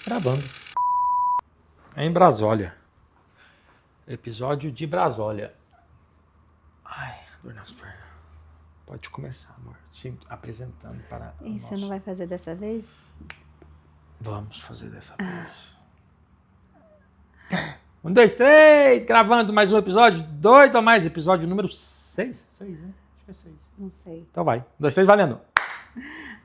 Gravando. Em Brasólia. Episódio de Brasólia. Ai, dor nas pernas. Pode começar, amor. Se apresentando para o E você não vai fazer dessa vez? Vamos fazer dessa vez. 1, 2, 3. Gravando mais um episódio. 2 ou mais. Episódio número 6. 6, né? Acho que é 6. Não sei. Então vai. 1, 2, 3, valendo.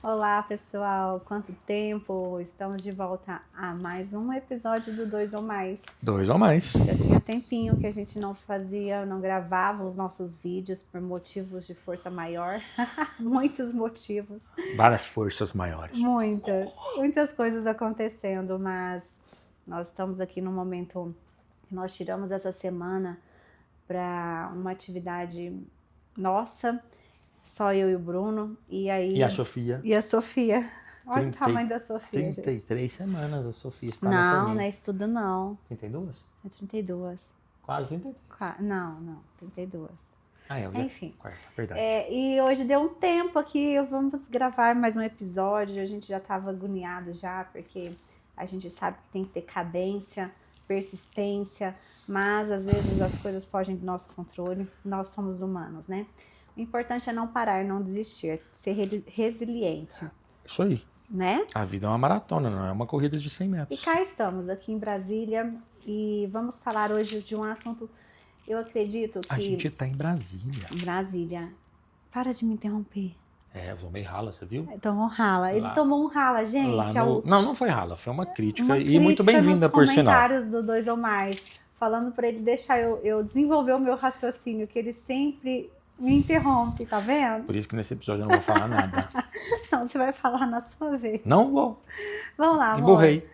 Olá, pessoal. Quanto tempo? Estamos de volta a mais um episódio do 2 ou mais. 2 ou mais. Já tinha tempinho que a gente não gravava os nossos vídeos por motivos de força maior. Muitos motivos. Várias forças maiores. Muitas coisas acontecendo, mas nós estamos aqui no momento que nós tiramos essa semana para uma atividade nossa, só eu e o Bruno, e aí... E a Sofia? E a Sofia. Olha o tamanho da Sofia, 33 gente. Semanas a Sofia está na Não, família. não é isso tudo não. 32? É 32. Quase 33. Não, 32. Ah, é, Enfim. Quarta, verdade. E hoje deu um tempo aqui, vamos gravar mais um episódio, a gente já estava agoniado já, porque a gente sabe que tem que ter cadência, persistência, mas às vezes as coisas fogem do nosso controle, nós somos humanos, né? O importante é não parar, não desistir, ser resiliente. Isso aí. Né? A vida é uma maratona, não é uma corrida de 100 metros. E cá estamos, aqui em Brasília, e vamos falar hoje de um assunto, eu acredito que... A gente tá em Brasília. Em Brasília. Para de me interromper. É, eu tomei rala, você viu? Tomou rala. Ele tomou um rala, gente. Não foi rala, foi uma crítica e muito bem-vinda, por sinal. Comentários do 2 ou mais, falando para ele deixar eu desenvolver o meu raciocínio, que ele sempre me interrompe, tá vendo? Por isso que nesse episódio eu não vou falar nada. Não, você vai falar na sua vez. Não vou. Vamos lá, amor. Emburrei.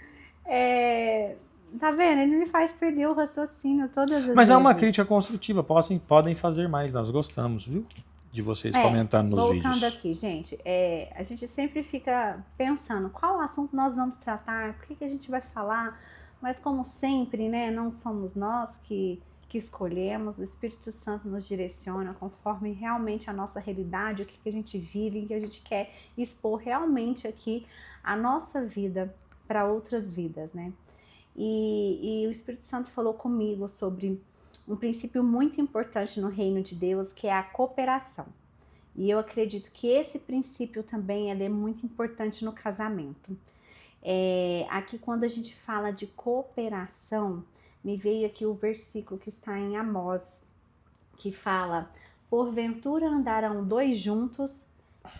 Tá vendo? Ele me faz perder o raciocínio todas as vezes. Mas é uma crítica construtiva, podem fazer mais, nós gostamos, viu? De vocês comentando nos vídeos. Voltando aqui, gente, a gente sempre fica pensando qual assunto nós vamos tratar, o que a gente vai falar, mas como sempre, né, não somos nós que escolhemos, o Espírito Santo nos direciona conforme realmente a nossa realidade, o que a gente vive, o que a gente quer expor realmente aqui a nossa vida para outras vidas, né? E o Espírito Santo falou comigo sobre um princípio muito importante no reino de Deus, que é a cooperação. E eu acredito que esse princípio também é muito importante no casamento. Aqui quando a gente fala de cooperação, me veio aqui o versículo que está em Amós, que fala: porventura andarão 2 juntos,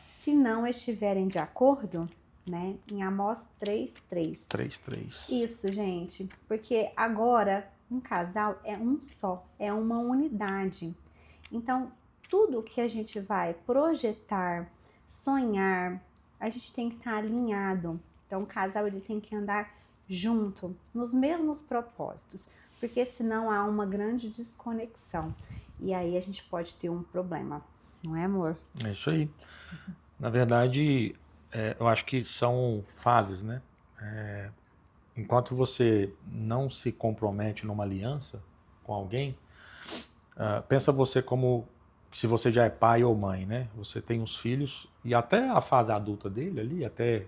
se não estiverem de acordo, né? Em Amós 3:3. 3:3. Isso, gente, porque agora um casal é um só, é uma unidade. Então, tudo que a gente vai projetar, sonhar, a gente tem que estar alinhado. Então, o casal ele tem que andar junto, nos mesmos propósitos, porque senão há uma grande desconexão. E aí a gente pode ter um problema, não é, amor? É isso aí. Na verdade, eu acho que são fases, né? Enquanto você não se compromete numa aliança com alguém, pensa você como se você já é pai ou mãe, né? Você tem uns filhos e até a fase adulta dele ali, até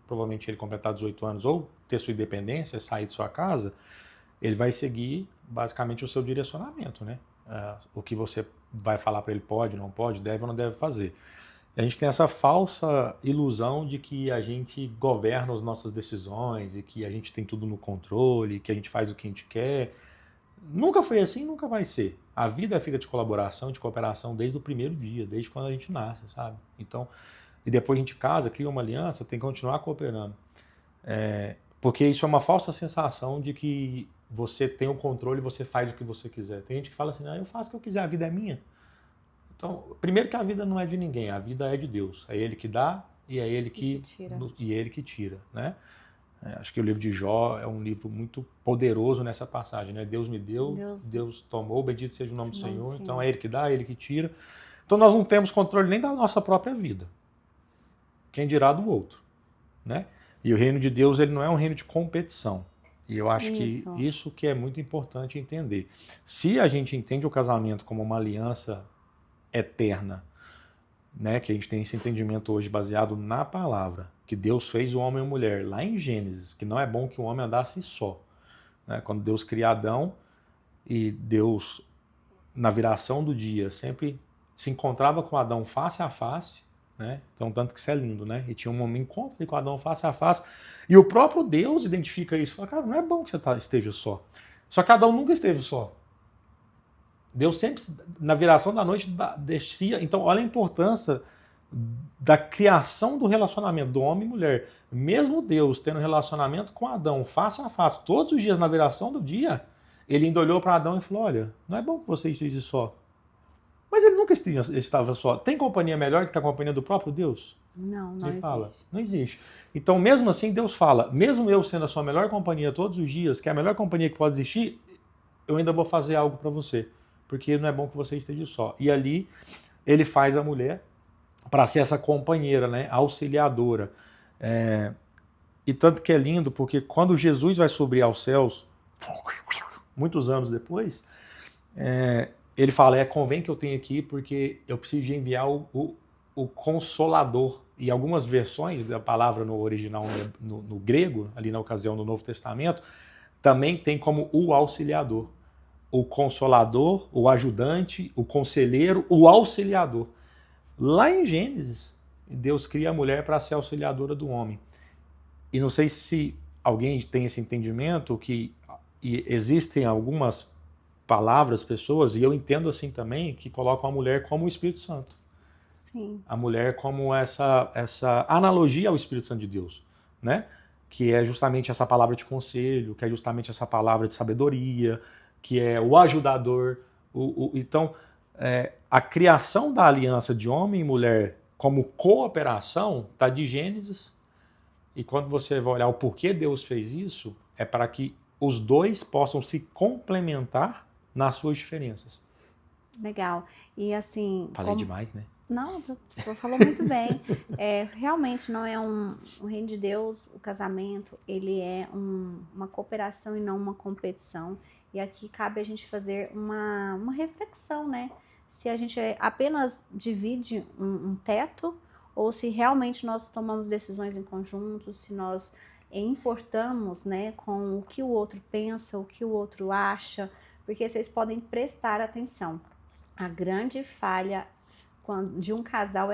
provavelmente ele completar 18 anos ou ter sua independência, sair de sua casa, ele vai seguir basicamente o seu direcionamento, né? O que você vai falar para ele pode, não pode, deve ou não deve fazer. A gente tem essa falsa ilusão de que a gente governa as nossas decisões e que a gente tem tudo no controle, que a gente faz o que a gente quer. Nunca foi assim, nunca vai ser. A vida é feita de colaboração, de cooperação desde o primeiro dia, desde quando a gente nasce, sabe? Então, e depois a gente casa, cria uma aliança, tem que continuar cooperando. Porque isso é uma falsa sensação de que você tem o controle e você faz o que você quiser. Tem gente que fala assim, eu faço o que eu quiser, a vida é minha. Então, primeiro que a vida não é de ninguém, a vida é de Deus. É Ele que dá e é Ele que tira, né? Acho que o livro de Jó é um livro muito poderoso nessa passagem, né? Deus me deu, Deus tomou, bendito seja o nome do Senhor. Então é Ele que dá, é Ele que tira. Então nós não temos controle nem da nossa própria vida. Quem dirá do outro, né? E o reino de Deus, ele não é um reino de competição. E eu acho que isso que é muito importante entender. Se a gente entende o casamento como uma aliança eterna, né, que a gente tem esse entendimento hoje baseado na palavra, que Deus fez o homem e a mulher, lá em Gênesis, que não é bom que o homem andasse só. Né? Quando Deus cria Adão, e Deus, na viração do dia, sempre se encontrava com Adão face a face, né? Então, tanto que isso é lindo, né? E tinha um encontro com Adão face a face, e o próprio Deus identifica isso, fala, cara, não é bom que você esteja só. Só que Adão nunca esteve só. Deus sempre, na viração da noite, descia. Então, olha a importância da criação do relacionamento do homem e mulher. Mesmo Deus tendo relacionamento com Adão face a face, todos os dias na viração do dia, ele ainda olhou para Adão e falou, olha, não é bom que você esteja só. Mas ele nunca estava só. Tem companhia melhor do que a companhia do próprio Deus? Não Ele fala, existe. não existe. Então, mesmo assim, Deus fala, mesmo eu sendo a sua melhor companhia todos os dias, que é a melhor companhia que pode existir, eu ainda vou fazer algo para você, porque não é bom que você esteja só. E ali, ele faz a mulher para ser essa companheira, né, auxiliadora. E tanto que é lindo, porque quando Jesus vai subir aos céus, muitos anos depois, ele fala, convém que eu tenha aqui, porque eu preciso de enviar o Consolador. E algumas versões da palavra no original, no grego, ali na ocasião do Novo Testamento, também tem como o auxiliador. O Consolador, o ajudante, o conselheiro, o auxiliador. Lá em Gênesis, Deus cria a mulher para ser auxiliadora do homem. E não sei se alguém tem esse entendimento, que existem algumas palavras, pessoas, e eu entendo assim também, que colocam a mulher como o Espírito Santo. Sim. A mulher como essa analogia ao Espírito Santo de Deus, né? Que é justamente essa palavra de conselho, que é justamente essa palavra de sabedoria, que é o ajudador. Então, a criação da aliança de homem e mulher como cooperação está de Gênesis, e quando você vai olhar o porquê Deus fez isso, é para que os dois possam se complementar nas suas diferenças. Legal. E assim... Falei demais, né? Não, tu falou muito bem. Realmente não é o reino de Deus, o casamento, ele é uma cooperação e não uma competição. E aqui cabe a gente fazer uma reflexão, né? Se a gente apenas divide um teto, ou se realmente nós tomamos decisões em conjunto, se nós importamos, né, com o que o outro pensa, o que o outro acha, porque vocês podem prestar atenção. A grande falha de um casal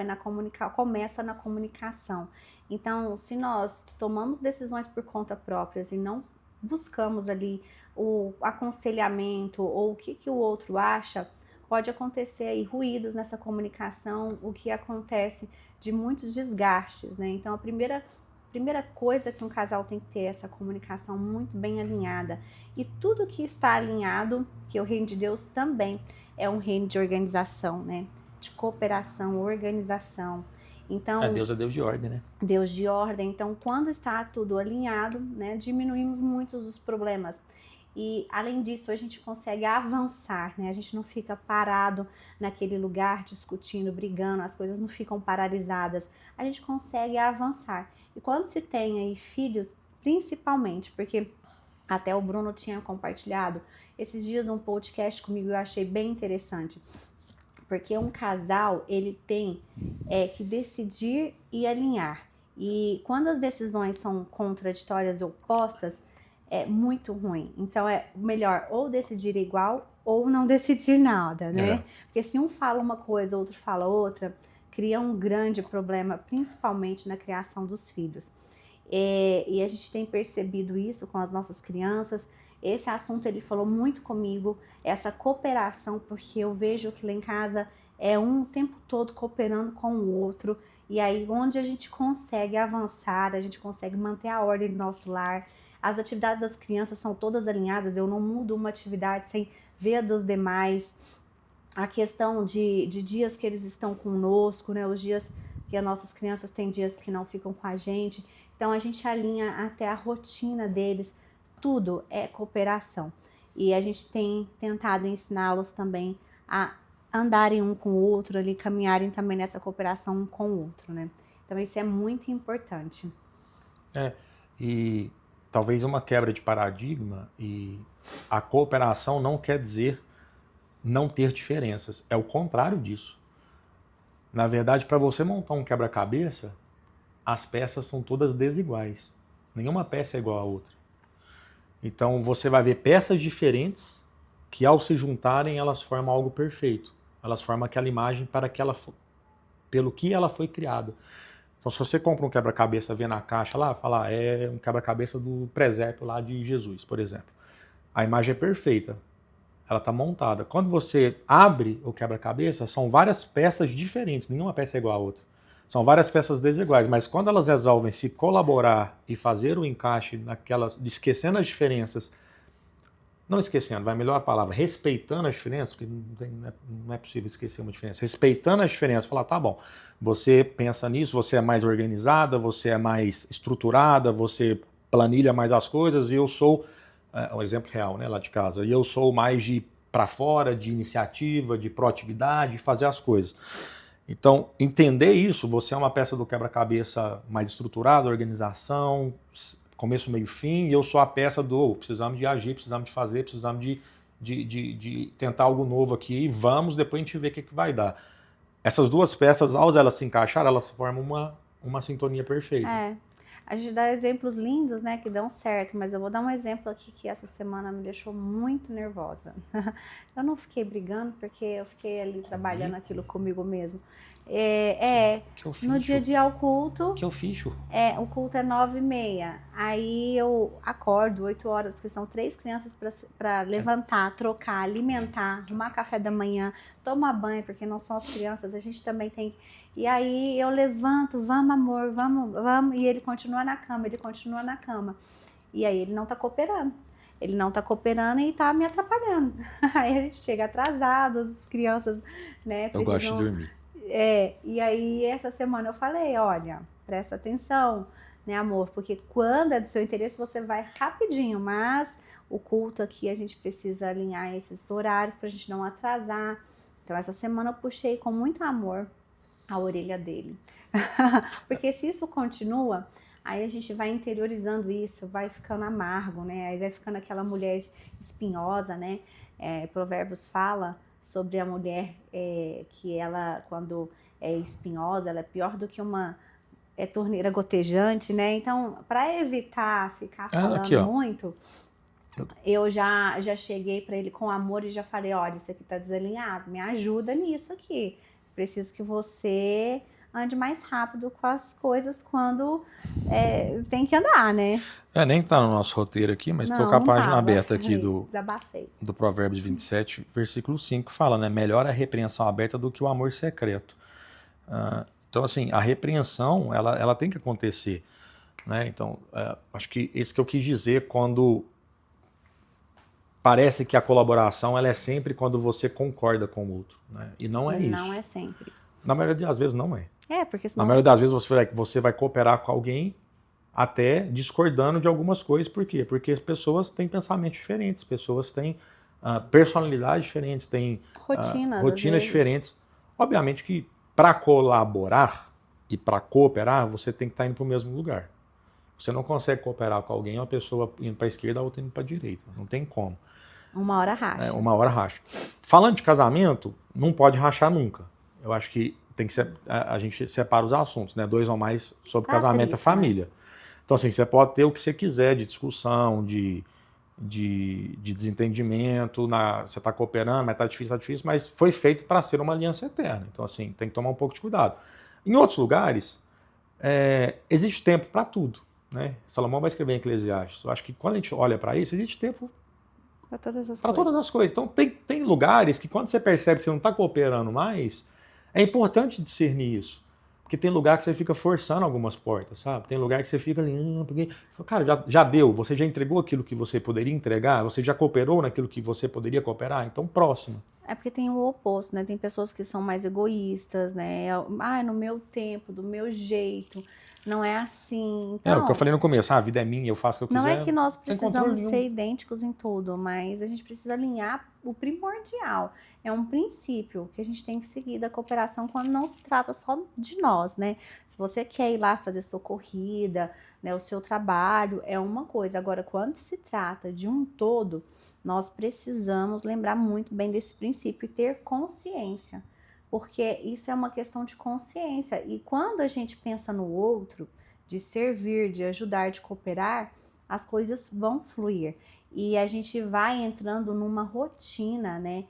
começa na comunicação. Então, se nós tomamos decisões por conta próprias e não buscamos ali o aconselhamento ou o que o outro acha, pode acontecer aí ruídos nessa comunicação, o que acontece de muitos desgastes, né? Então, a primeira coisa que um casal tem que ter é essa comunicação muito bem alinhada. E tudo que está alinhado, que o reino de Deus também é um reino de organização, né? De cooperação, organização. Então, Deus é Deus de ordem, né? Deus de ordem. Então, quando está tudo alinhado, né, diminuímos muitos os problemas. E, além disso, a gente consegue avançar, né? A gente não fica parado naquele lugar discutindo, brigando, as coisas não ficam paralisadas. A gente consegue avançar. E quando se tem aí filhos, principalmente, porque até o Bruno tinha compartilhado esses dias um podcast comigo, eu achei bem interessante. Porque um casal, ele tem que decidir e alinhar. E quando as decisões são contraditórias ou opostas, é muito ruim. Então é melhor ou decidir igual ou não decidir nada, né? Porque se um fala uma coisa, outro fala outra, cria um grande problema, principalmente na criação dos filhos. E a gente tem percebido isso com as nossas crianças. Esse assunto ele falou muito comigo, essa cooperação, porque eu vejo que lá em casa é um o tempo todo cooperando com o outro, e aí onde a gente consegue avançar, a gente consegue manter a ordem do nosso lar, as atividades das crianças são todas alinhadas, eu não mudo uma atividade sem ver a dos demais, a questão de dias que eles estão conosco, né, os dias que as nossas crianças têm dias que não ficam com a gente, então a gente alinha até a rotina deles. Tudo é cooperação. E a gente tem tentado ensiná-los também a andarem um com o outro, ali, caminharem também nessa cooperação um com o outro, né? Então isso é muito importante. E talvez uma quebra de paradigma, e a cooperação não quer dizer não ter diferenças. É o contrário disso. Na verdade, para você montar um quebra-cabeça, as peças são todas desiguais. Nenhuma peça é igual à outra. Então você vai ver peças diferentes que ao se juntarem elas formam algo perfeito. Elas formam aquela imagem para que ela, pelo que ela foi criada. Então se você compra um quebra-cabeça, vê na caixa lá, fala, é um quebra-cabeça do presépio lá de Jesus, por exemplo. A imagem é perfeita. Ela está montada. Quando você abre o quebra-cabeça, são várias peças diferentes, nenhuma peça é igual à outra. São várias peças desiguais, mas quando elas resolvem se colaborar e fazer o encaixe naquelas, esquecendo as diferenças, não esquecendo, vai melhor a palavra, respeitando as diferenças, porque não é possível esquecer uma diferença, respeitando as diferenças, falar, tá bom, você pensa nisso, você é mais organizada, você é mais estruturada, você planilha mais as coisas, e eu sou, um exemplo real, né, lá de casa, e eu sou mais de para fora, de iniciativa, de proatividade, de fazer as coisas. Então, entender isso, você é uma peça do quebra-cabeça mais estruturada, organização, começo, meio, fim, e eu sou a peça do precisamos de agir, precisamos de fazer, precisamos de tentar algo novo aqui, vamos, depois a gente vê o que vai dar. Essas duas peças, ao elas se encaixarem, elas formam uma sintonia perfeita. A gente dá exemplos lindos, né, que dão certo, mas eu vou dar um exemplo aqui que essa semana me deixou muito nervosa. Eu não fiquei brigando, porque eu fiquei ali trabalhando aquilo comigo mesmo. No dia a dia ao culto... Que eu fiz? O culto é 9h30, aí eu acordo 8 horas, porque são 3 crianças para levantar, trocar, alimentar, arrumar café da manhã, tomar banho, porque não são as crianças, a gente também tem... E aí eu levanto, vamos amor, vamos, e ele continua na cama, e aí ele não tá cooperando. Ele não tá cooperando e tá me atrapalhando. Aí a gente chega atrasado, as crianças, né, precisam... Eu gosto de dormir. E aí essa semana eu falei, olha, presta atenção, né, amor, porque quando é do seu interesse você vai rapidinho, mas o culto aqui a gente precisa alinhar esses horários pra gente não atrasar. Então essa semana eu puxei com muito amor a orelha dele. Porque se isso continua, aí a gente vai interiorizando isso, vai ficando amargo, né? Aí vai ficando aquela mulher espinhosa, né? Provérbios fala sobre a mulher que ela, quando é espinhosa, ela é pior do que uma torneira gotejante, né? Então, para evitar ficar falando aqui, muito, eu já cheguei para ele com amor e já falei, olha, isso aqui tá desalinhado, me ajuda nisso aqui. Preciso que você ande mais rápido com as coisas quando tem que andar, né? Nem tá no nosso roteiro aqui, mas estou com a página aberta aqui do Provérbios 27, versículo 5, que fala, né? Melhor a repreensão aberta do que o amor secreto. Então, assim, a repreensão, ela tem que acontecer, né? Então, acho que isso que eu quis dizer quando parece que a colaboração ela é sempre quando você concorda com o outro, né? E não é isso. Não é sempre. Na maioria das vezes não é. Porque senão... Na maioria das vezes você vai cooperar com alguém até discordando de algumas coisas. Por quê? Porque as pessoas têm pensamentos diferentes, pessoas têm personalidades diferentes, têm rotinas diferentes. Obviamente que para colaborar e para cooperar, você tem que estar indo para o mesmo lugar. Você não consegue cooperar com alguém, uma pessoa indo para a esquerda, a outra indo para a direita. Não tem como. Uma hora racha. Uma hora racha. Falando de casamento, não pode rachar nunca. Eu acho que tem que ser, a gente separa os assuntos, né? 2 ou mais sobre casamento e família. Né? Então, assim, você pode ter o que você quiser de discussão, de desentendimento, você está cooperando, mas está difícil, mas foi feito para ser uma aliança eterna. Então, assim, tem que tomar um pouco de cuidado. Em outros lugares, existe tempo para tudo, né? Salomão vai escrever em Eclesiastes. Eu acho que quando a gente olha para isso, existe tempo para todas as coisas. Então, tem lugares que quando você percebe que você não está cooperando mais, é importante discernir isso. Porque tem lugar que você fica forçando algumas portas, sabe? Tem lugar que você fica ali, porque... Cara, já deu, você já entregou aquilo que você poderia entregar, você já cooperou naquilo que você poderia cooperar, então próximo. Porque tem o oposto, né? Tem pessoas que são mais egoístas, né? No meu tempo, do meu jeito... Não é assim. Então, o que eu falei no começo, a vida é minha, eu faço o que eu quiser. Não é que nós precisamos ser idênticos em tudo, mas a gente precisa alinhar o primordial. É um princípio que a gente tem que seguir da cooperação quando não se trata só de nós, né? Se você quer ir lá fazer sua corrida, né, o seu trabalho, é uma coisa. Agora, quando se trata de um todo, nós precisamos lembrar muito bem desse princípio e ter consciência. porque isso é uma questão de consciência. E quando a gente pensa no outro, de servir, de ajudar, de cooperar, as coisas vão fluir. E a gente vai entrando numa rotina, né?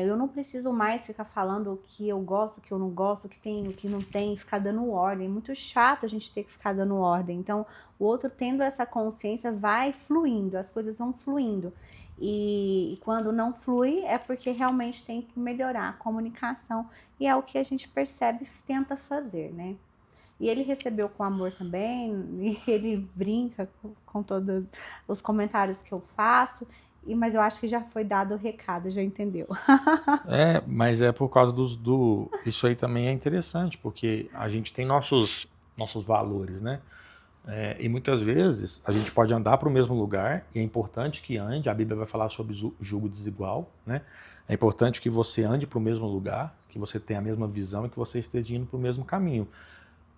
Eu não preciso mais ficar falando o que eu gosto, o que eu não gosto, o que tem, o que não tem, ficar dando ordem. É muito chato a gente ter que ficar dando ordem. Então, o outro tendo essa consciência vai fluindo, as coisas vão fluindo. E quando não flui é porque realmente tem que melhorar a comunicação. E é o que a gente percebe e tenta fazer, né? E ele recebeu com amor também, e ele brinca com todos os comentários que eu faço, mas eu acho que já foi dado o recado, já entendeu? Mas é por causa Isso aí também é interessante, porque a gente tem nossos valores, né? E muitas vezes a gente pode andar para o mesmo lugar, e é importante que ande, a Bíblia vai falar sobre julgo desigual, né? É importante que você ande para o mesmo lugar, que você tenha a mesma visão e que você esteja indo para o mesmo caminho.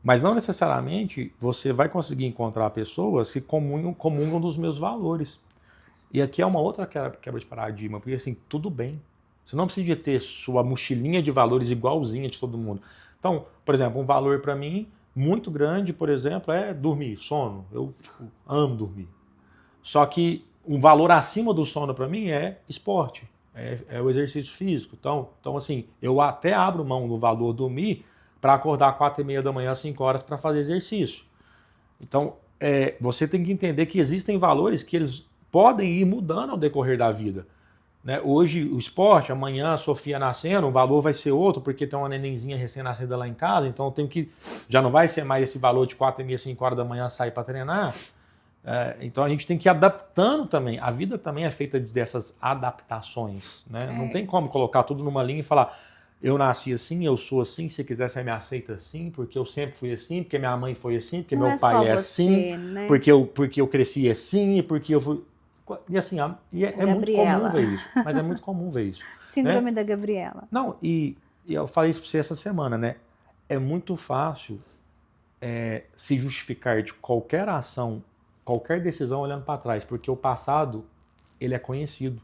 Mas não necessariamente você vai conseguir encontrar pessoas que comungam dos meus valores. E aqui é uma outra quebra de paradigma, porque assim, tudo bem. Você não precisa de ter sua mochilinha de valores igualzinha de todo mundo. Então, por exemplo, um valor para mim muito grande, por exemplo, é dormir, sono. Eu amo dormir. Só que um valor acima do sono para mim é esporte, é o exercício físico. Então, assim, eu até abro mão do valor dormir para acordar às 4h30 da manhã, às 5 horas, para fazer exercício. Então, você tem que entender que existem valores que eles podem ir mudando ao decorrer da vida. Né? Hoje, o esporte, amanhã a Sofia nascendo, o valor vai ser outro, porque tem uma nenenzinha recém-nascida lá em casa, então eu tenho que... Já não vai ser mais esse valor de 4h30, 5 horas da manhã sair para treinar. Então a gente tem que ir adaptando também. A vida também é feita dessas adaptações. Né? Não tem como colocar tudo numa linha e falar... Eu nasci assim, eu sou assim, se quiser você me aceita assim, porque eu sempre fui assim, porque minha mãe foi assim, porque meu pai é assim, né? porque eu cresci assim, porque eu fui... E assim, é muito comum ver isso, mas é muito comum ver isso. Síndrome né? da Gabriela. Não, e eu falei isso para você essa semana, né? É muito fácil se justificar de qualquer ação, qualquer decisão olhando para trás, porque o passado, ele é conhecido.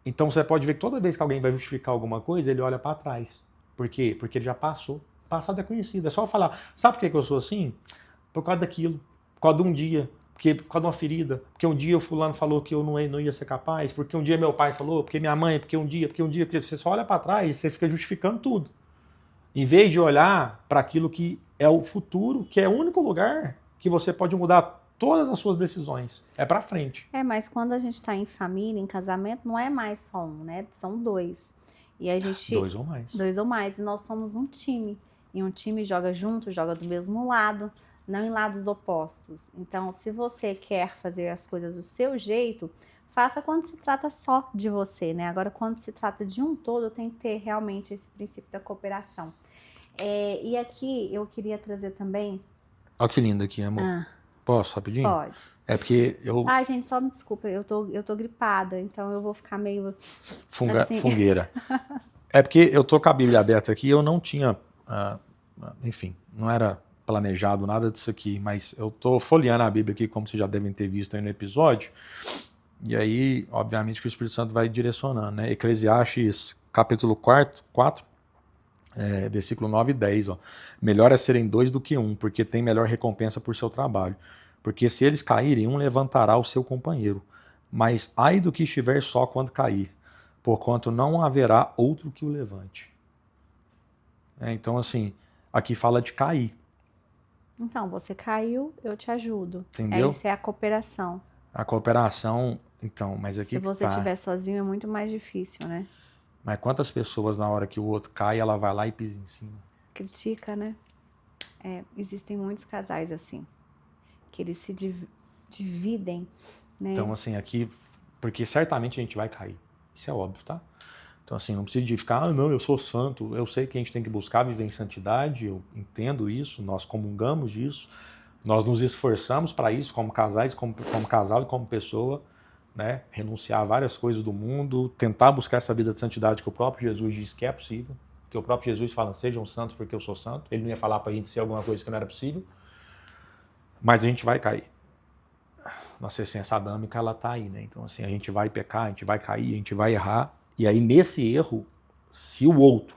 Então você pode ver que toda vez que alguém vai justificar alguma coisa, ele olha para trás. Por quê? Porque ele já passou. O passado é conhecido. É só falar, sabe por que eu sou assim? Por causa daquilo. Por causa de um dia. Por causa de uma ferida. Porque um dia o fulano falou que eu não ia ser capaz. Porque um dia meu pai falou. Porque minha mãe. Porque você só olha para trás e você fica justificando tudo. Em vez de olhar para aquilo que é o futuro, que é o único lugar que você pode mudar todas as suas decisões. É pra frente. Mas quando a gente tá em família, em casamento, não é mais só um, né? São dois. E a gente... 2 ou mais. 2 ou mais. E nós somos um time. E um time joga junto, joga do mesmo lado, não em lados opostos. Então, se você quer fazer as coisas do seu jeito, faça quando se trata só de você, né? Agora, quando se trata de um todo, tem que ter realmente esse princípio da cooperação. E aqui, eu queria trazer também... Olha que lindo aqui, amor. Posso, rapidinho? Pode. É porque eu... gente, só me desculpa, eu tô gripada, então eu vou ficar meio... assim. Fungueira. É porque eu tô com a Bíblia aberta aqui, eu não tinha... enfim, não era planejado nada disso aqui, mas eu tô folheando a Bíblia aqui, como vocês já devem ter visto aí no episódio, e aí, obviamente, que o Espírito Santo vai direcionando, né? Eclesiastes, capítulo 4, versículo 9 e 10, ó. Melhor é serem 2 do que 1, porque tem melhor recompensa por seu trabalho. Porque se eles caírem, um levantará o seu companheiro. Mas ai do que estiver só quando cair, porquanto não haverá outro que o levante. Então, assim, aqui fala de cair. Então, você caiu, eu te ajudo. Entendeu? Isso é a cooperação. A cooperação, então, mas aqui se você estiver sozinho é muito mais difícil, né? Mas quantas pessoas na hora que o outro cai, ela vai lá e pisa em cima? Critica, né? Existem muitos casais assim, que eles se dividem, né? Então, assim, aqui, porque certamente a gente vai cair. Isso é óbvio, tá? Então, assim, não precisa de ficar, não, eu sou santo. Eu sei que a gente tem que buscar viver em santidade, eu entendo isso, nós comungamos disso, nós nos esforçamos para isso como casais, como casal e como pessoa, né? Renunciar a várias coisas do mundo, tentar buscar essa vida de santidade que o próprio Jesus diz que é possível, que o próprio Jesus fala, sejam santos porque eu sou santo. Ele não ia falar para a gente ser alguma coisa que não era possível, mas a gente vai cair. Nossa essência adâmica, ela tá aí, né? Então, assim, a gente vai pecar, a gente vai cair, a gente vai errar, e aí nesse erro, se o outro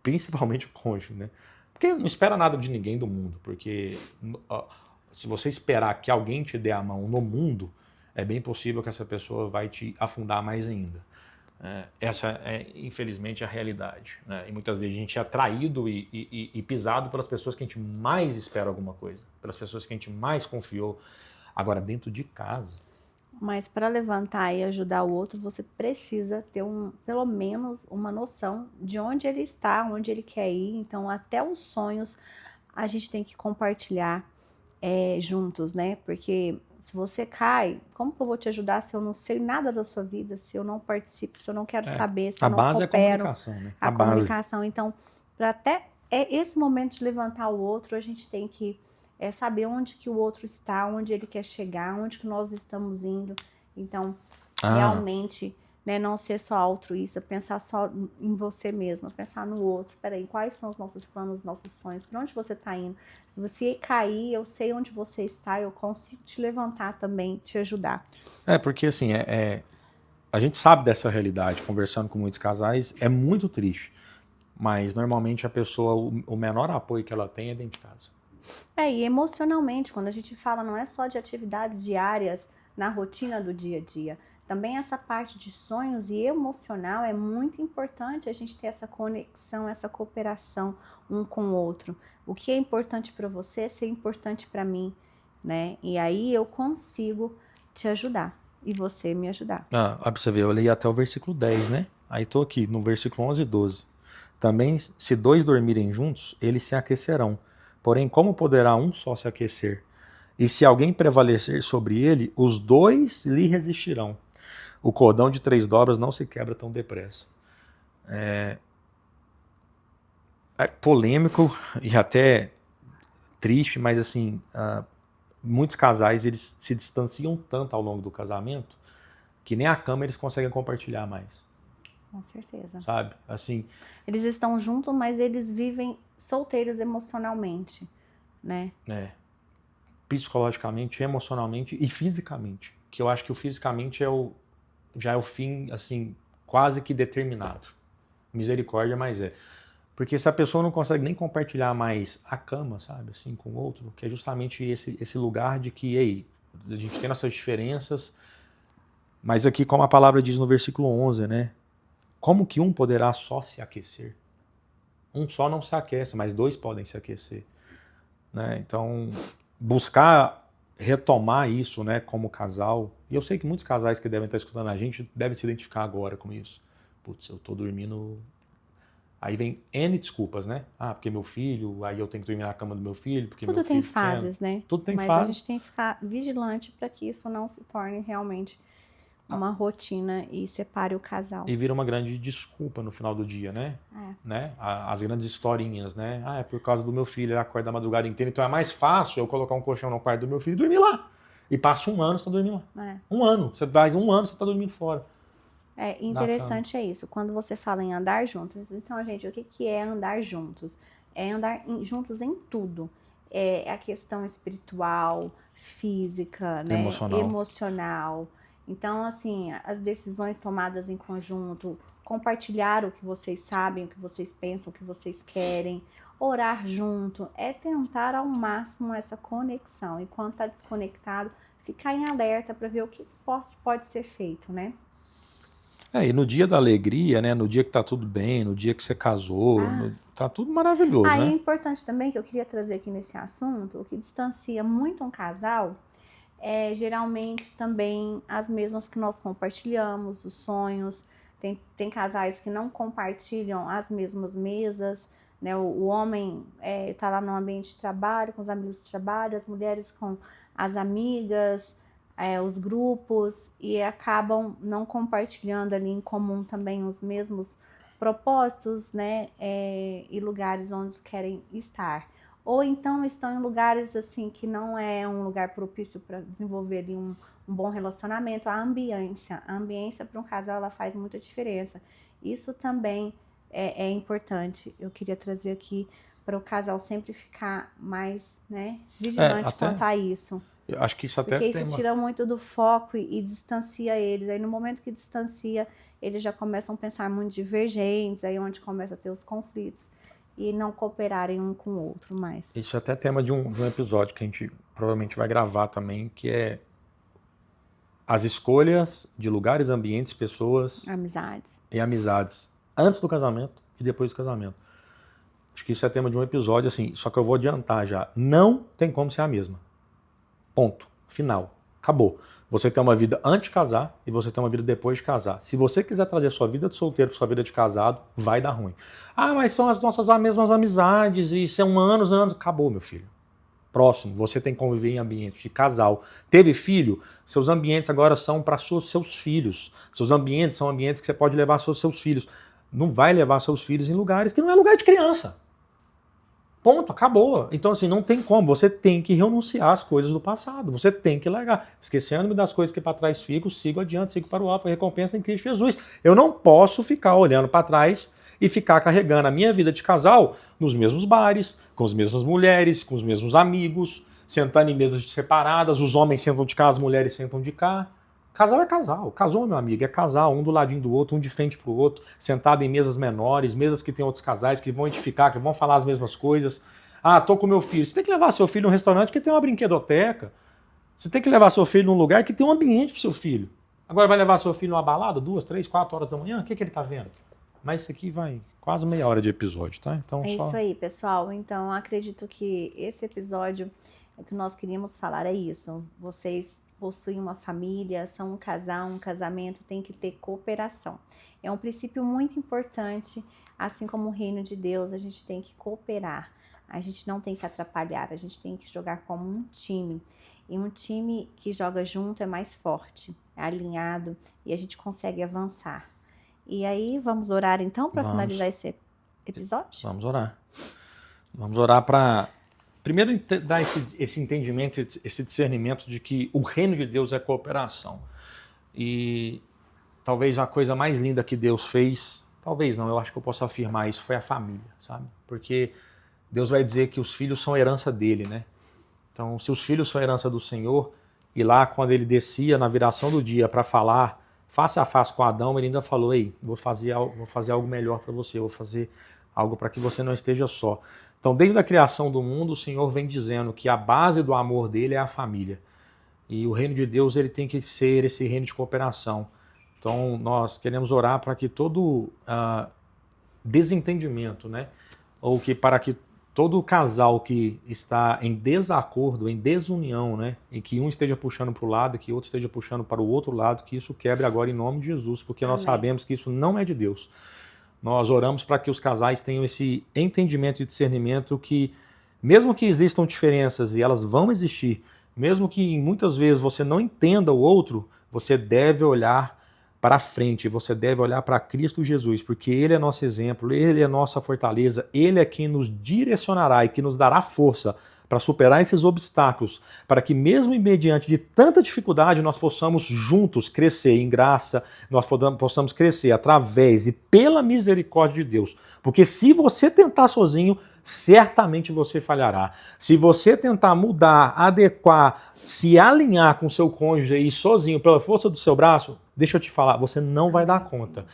principalmente o cônjuge, né? Porque não espera nada de ninguém do mundo, porque ó, se você esperar que alguém te dê a mão no mundo, é bem possível que essa pessoa vai te afundar mais ainda. Essa é, infelizmente, a realidade, né? E muitas vezes a gente é traído e pisado pelas pessoas que a gente mais espera alguma coisa, pelas pessoas que a gente mais confiou. Agora, dentro de casa... Mas para levantar e ajudar o outro, você precisa ter pelo menos uma noção de onde ele está, onde ele quer ir. Então, até os sonhos a gente tem que compartilhar juntos, né? Porque se você cai, como que eu vou te ajudar se eu não sei nada da sua vida, se eu não participo, se eu não quero saber, se eu A não base é a coopero? comunicação, né? A comunicação. Então, para até esse momento de levantar o outro, a gente tem que saber onde que o outro está, onde ele quer chegar, onde que nós estamos indo. Então, realmente, né, não ser só altruísta, pensar só em você mesma, pensar no outro. Peraí, quais são os nossos planos, os nossos sonhos? Para onde você está indo? Se você cair, eu sei onde você está, eu consigo te levantar também, te ajudar. Porque assim, a gente sabe dessa realidade, conversando com muitos casais, é muito triste. Mas normalmente a pessoa, o menor apoio que ela tem é dentro de casa. E emocionalmente, quando a gente fala, não é só de atividades diárias na rotina do dia a dia. Também essa parte de sonhos e emocional é muito importante a gente ter essa conexão, essa cooperação um com o outro. O que é importante para você é importante para mim, né? E aí eu consigo te ajudar e você me ajudar. Pra você ver, eu li até o versículo 10, né? Aí tô aqui no versículo 11 e 12. Também, se dois dormirem juntos, eles se aquecerão. Porém, como poderá um só se aquecer? E se alguém prevalecer sobre ele, os dois lhe resistirão. O cordão de 3 dobras não se quebra tão depressa. É polêmico e até triste, mas assim, muitos casais eles se distanciam tanto ao longo do casamento que nem a cama eles conseguem compartilhar mais. Com certeza. Sabe? Assim, eles estão juntos, mas eles vivem solteiros emocionalmente, né? Psicologicamente, emocionalmente e fisicamente. Que eu acho que o fisicamente já é o fim, assim, quase que determinado. Misericórdia, mas é. Porque se a pessoa não consegue nem compartilhar mais a cama, sabe, assim, com o outro, que é justamente esse lugar de que, ei, a gente tem nossas diferenças, mas aqui, como a palavra diz no versículo 11, né? Como que um poderá só se aquecer? Um só não se aquece, mas dois podem se aquecer. Né? Então, buscar retomar isso, né, como casal. E eu sei que muitos casais que devem estar escutando a gente devem se identificar agora com isso. Putz, eu tô dormindo... Aí vem N desculpas, né? Porque meu filho, aí eu tenho que dormir na cama do meu filho, porque tudo meu filho tem fases, né? Tudo tem mas fases. A gente tem que ficar vigilante para que isso não se torne realmente uma rotina e separe o casal. E vira uma grande desculpa no final do dia, né? Né? As grandes historinhas, né? É por causa do meu filho, ele acorda a madrugada inteira, então é mais fácil eu colocar um colchão no quarto do meu filho e dormir lá. E passa um ano você tá dormindo lá. Um ano. Você faz um ano você tá dormindo fora. Interessante é isso. Quando você fala em andar juntos, então, gente, o que é andar juntos? É andar juntos em tudo. É a questão espiritual, física, né? Emocional. Então, assim, as decisões tomadas em conjunto, compartilhar o que vocês sabem, o que vocês pensam, o que vocês querem, orar junto, é tentar ao máximo essa conexão. E quando está desconectado, ficar em alerta para ver o que pode ser feito, né? E no dia da alegria, né? No dia que tá tudo bem, no dia que você casou, tá tudo maravilhoso, né? É importante também que eu queria trazer aqui nesse assunto, o que distancia muito um casal geralmente também as mesmas que nós compartilhamos, os sonhos. Tem casais que não compartilham as mesmas mesas, né? O homem tá lá no ambiente de trabalho, com os amigos de trabalho, as mulheres com as amigas, os grupos, e acabam não compartilhando ali em comum também os mesmos propósitos, né? E lugares onde querem estar. Ou então estão em lugares assim que não é um lugar propício para desenvolver ali um bom relacionamento. A ambiência para um casal, ela faz muita diferença. Isso também é importante. Eu queria trazer aqui para o casal sempre ficar mais, né, vigilante quanto a isso. Eu acho que isso até porque isso tira muito do foco e distancia eles. Aí no momento que distancia eles já começam a pensar muito divergentes, aí onde começa a ter os conflitos e não cooperarem um com o outro mais. Isso é até tema de um episódio que a gente provavelmente vai gravar também, que é as escolhas de lugares, ambientes, pessoas Amizades. e amizades antes do casamento e depois do casamento. Acho que isso é tema de um episódio, assim, só que eu vou adiantar já. Não tem como ser a mesma. Ponto. Final. Acabou. Você tem uma vida antes de casar e você tem uma vida depois de casar. Se você quiser trazer sua vida de solteiro para sua vida de casado, vai dar ruim. Ah, mas são as nossas mesmas amizades e são anos. Acabou, meu filho. Próximo, você tem que conviver em ambiente de casal. Teve filho? Seus ambientes agora são para seus filhos. Seus ambientes são ambientes que você pode levar seus filhos. Não vai levar seus filhos em lugares que não é lugar de criança. Ponto, acabou. Então, assim, não tem como. Você tem que renunciar às coisas do passado. Você tem que largar. Esquecendo-me das coisas que para trás fico, sigo adiante, sigo para o alto, recompensa em Cristo Jesus. Eu não posso ficar olhando para trás e ficar carregando a minha vida de casal nos mesmos bares, com as mesmas mulheres, com os mesmos amigos, sentando em mesas separadas, os homens sentam de cá, as mulheres sentam de cá. Casal é casal. Casou, meu amigo, é casal, um do ladinho do outro, um de frente pro outro, sentado em mesas menores, mesas que tem outros casais que vão edificar, que vão falar as mesmas coisas. Ah, tô com meu filho. Você tem que levar seu filho num restaurante que tem uma brinquedoteca. Você tem que levar seu filho num lugar que tem um ambiente pro seu filho. Agora vai levar seu filho numa balada, 2, 3, 4 horas da manhã? O que ele tá vendo? Mas isso aqui vai quase meia hora de episódio, tá? Então, Isso aí, pessoal. Então, acredito que esse episódio, o que nós queríamos falar é isso. Vocês possuem uma família, são um casal, um casamento, tem que ter cooperação. É um princípio muito importante, assim como o reino de Deus, a gente tem que cooperar. A gente não tem que atrapalhar, a gente tem que jogar como um time. E um time que joga junto é mais forte, é alinhado e a gente consegue avançar. E aí, vamos orar então para finalizar esse episódio? Vamos orar. Vamos orar para, primeiro, dar esse entendimento, esse discernimento de que o reino de Deus é cooperação. E talvez a coisa mais linda que Deus fez, talvez não, eu acho que eu posso afirmar isso, foi a família, sabe? Porque Deus vai dizer que os filhos são herança dele, né? Então, se os filhos são herança do Senhor, e lá quando ele descia na viração do dia para falar face a face com Adão, ele ainda falou, ei, vou fazer algo melhor para você, vou fazer algo para que você não esteja só. Então, desde a criação do mundo, o Senhor vem dizendo que a base do amor dele é a família. E o reino de Deus ele tem que ser esse reino de cooperação. Então, nós queremos orar para que todo desentendimento, né, ou que para que todo casal que está em desacordo, em desunião, né, e que um esteja puxando para o lado e que o outro esteja puxando para o outro lado, que isso quebre agora em nome de Jesus, porque nós sabemos que isso não é de Deus. Nós oramos para que os casais tenham esse entendimento e discernimento que, mesmo que existam diferenças e elas vão existir, mesmo que muitas vezes você não entenda o outro, você deve olhar para frente, você deve olhar para Cristo Jesus, porque Ele é nosso exemplo, Ele é nossa fortaleza, Ele é quem nos direcionará e que nos dará força para superar esses obstáculos, para que mesmo mediante de tanta dificuldade nós possamos juntos crescer em graça, nós possamos crescer através e pela misericórdia de Deus. Porque se você tentar sozinho, certamente você falhará. Se você tentar mudar, adequar, se alinhar com seu cônjuge e sozinho pela força do seu braço, deixa eu te falar, você não vai dar conta.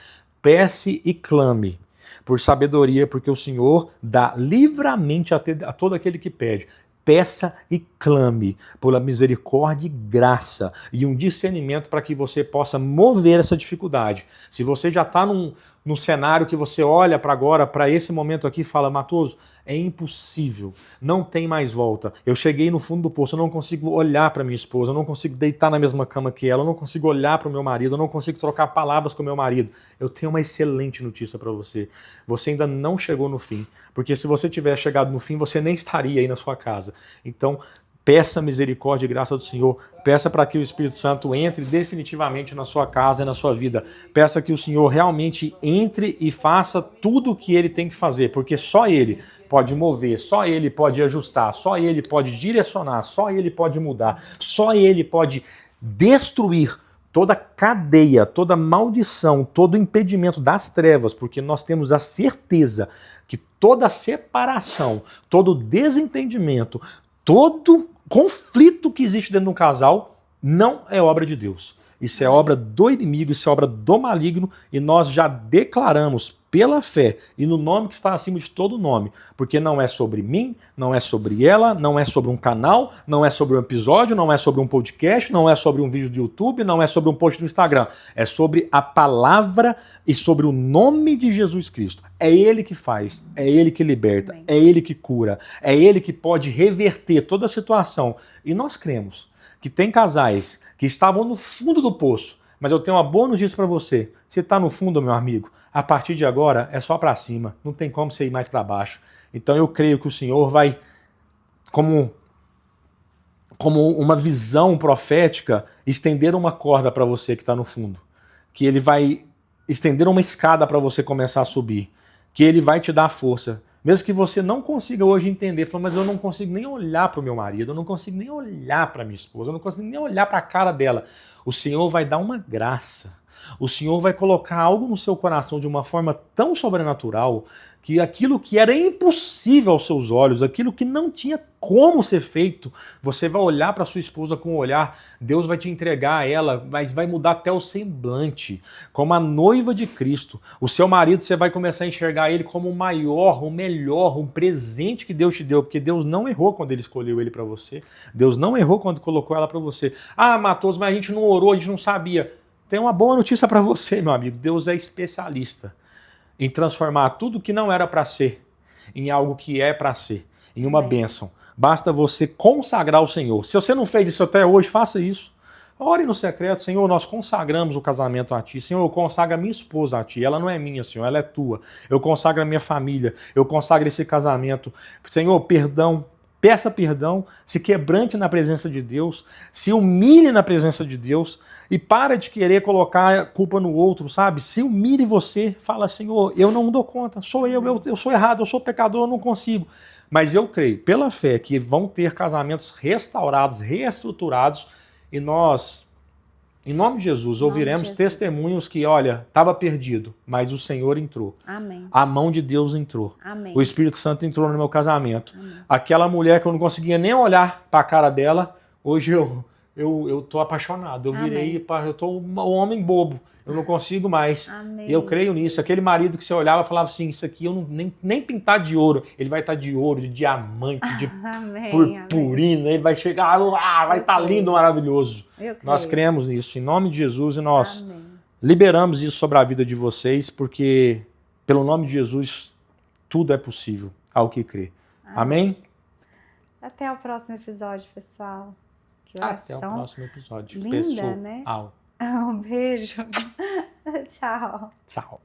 Peça e clame por sabedoria, porque o Senhor dá livremente a todo aquele que pede. Peça e clame pela misericórdia e graça e um discernimento para que você possa mover essa dificuldade. Se você já está num cenário que você olha para agora, para esse momento aqui e fala, Matoso, é impossível, não tem mais volta. Eu cheguei no fundo do poço, eu não consigo olhar para minha esposa, eu não consigo deitar na mesma cama que ela, eu não consigo olhar para o meu marido, eu não consigo trocar palavras com o meu marido. Eu tenho uma excelente notícia para você. Você ainda não chegou no fim, porque se você tivesse chegado no fim, você nem estaria aí na sua casa. Então, peça misericórdia e graça do Senhor. Peça para que o Espírito Santo entre definitivamente na sua casa e na sua vida. Peça que o Senhor realmente entre e faça tudo o que Ele tem que fazer, porque só Ele pode mover, só Ele pode ajustar, só Ele pode direcionar, só Ele pode mudar, só Ele pode destruir toda cadeia, toda maldição, todo impedimento das trevas, porque nós temos a certeza que toda separação, todo desentendimento, todo conflito que existe dentro de um casal não é obra de Deus. Isso é obra do inimigo, isso é obra do maligno, e nós já declaramos pela fé e no nome que está acima de todo nome, porque não é sobre mim, não é sobre ela, não é sobre um canal, não é sobre um episódio, não é sobre um podcast, não é sobre um vídeo do YouTube, não é sobre um post no Instagram, é sobre a palavra e sobre o nome de Jesus Cristo. É Ele que faz, é Ele que liberta, é Ele que cura, é Ele que pode reverter toda a situação. E nós cremos que tem casais que estavam no fundo do poço, mas eu tenho uma boa notícia para você. Você está no fundo, meu amigo, a partir de agora é só para cima, não tem como você ir mais para baixo. Então eu creio que o Senhor vai, como uma visão profética, estender uma corda para você que está no fundo. Que Ele vai estender uma escada para você começar a subir. Que Ele vai te dar força. Mesmo que você não consiga hoje entender, falando, mas eu não consigo nem olhar para o meu marido, eu não consigo nem olhar para minha esposa, eu não consigo nem olhar para a cara dela. O Senhor vai dar uma graça. O Senhor vai colocar algo no seu coração de uma forma tão sobrenatural que aquilo que era impossível aos seus olhos, aquilo que não tinha como ser feito, você vai olhar para sua esposa com um olhar, Deus vai te entregar a ela, mas vai mudar até o semblante, como a noiva de Cristo. O seu marido, você vai começar a enxergar ele como o maior, o melhor, um presente que Deus te deu, porque Deus não errou quando Ele escolheu ele para você, Deus não errou quando colocou ela para você. Ah, Matoso, mas a gente não orou, a gente não sabia. Tem uma boa notícia para você, meu amigo. Deus é especialista em transformar tudo que não era para ser em algo que é para ser, em uma bênção. Basta você consagrar o Senhor. Se você não fez isso até hoje, faça isso. Ore no secreto, Senhor, nós consagramos o casamento a Ti. Senhor, eu consagro a minha esposa a Ti. Ela não é minha, Senhor, ela é Tua. Eu consagro a minha família, eu consagro esse casamento. Senhor, perdão. Peça perdão, se quebrante na presença de Deus, se humilhe na presença de Deus e para de querer colocar a culpa no outro, sabe? Se humilhe você, fala, Senhor, eu não dou conta, sou eu sou errado, eu sou pecador, eu não consigo. Mas eu creio, pela fé, que vão ter casamentos restaurados, reestruturados e nós, em nome de Jesus, ouviremos testemunhos que, olha, estava perdido, mas o Senhor entrou. Amém. A mão de Deus entrou. Amém. O Espírito Santo entrou no meu casamento. Amém. Aquela mulher que eu não conseguia nem olhar para a cara dela, hoje eu tô apaixonado. Eu virei, eu tô um homem bobo. Eu não consigo mais. Amém. E eu creio nisso. Aquele marido que você olhava e falava assim, isso aqui eu não, nem pintar de ouro. Ele vai estar de ouro, de diamante, de purpurina. Ele vai chegar, vai estar lindo, maravilhoso. Nós cremos nisso, em nome de Jesus, e nós liberamos isso sobre a vida de vocês, porque pelo nome de Jesus, tudo é possível ao que crê. Amém? Até o próximo episódio, pessoal. Que oração. Até o próximo episódio. Linda, pessoal, né? Um beijo. Tchau. Tchau.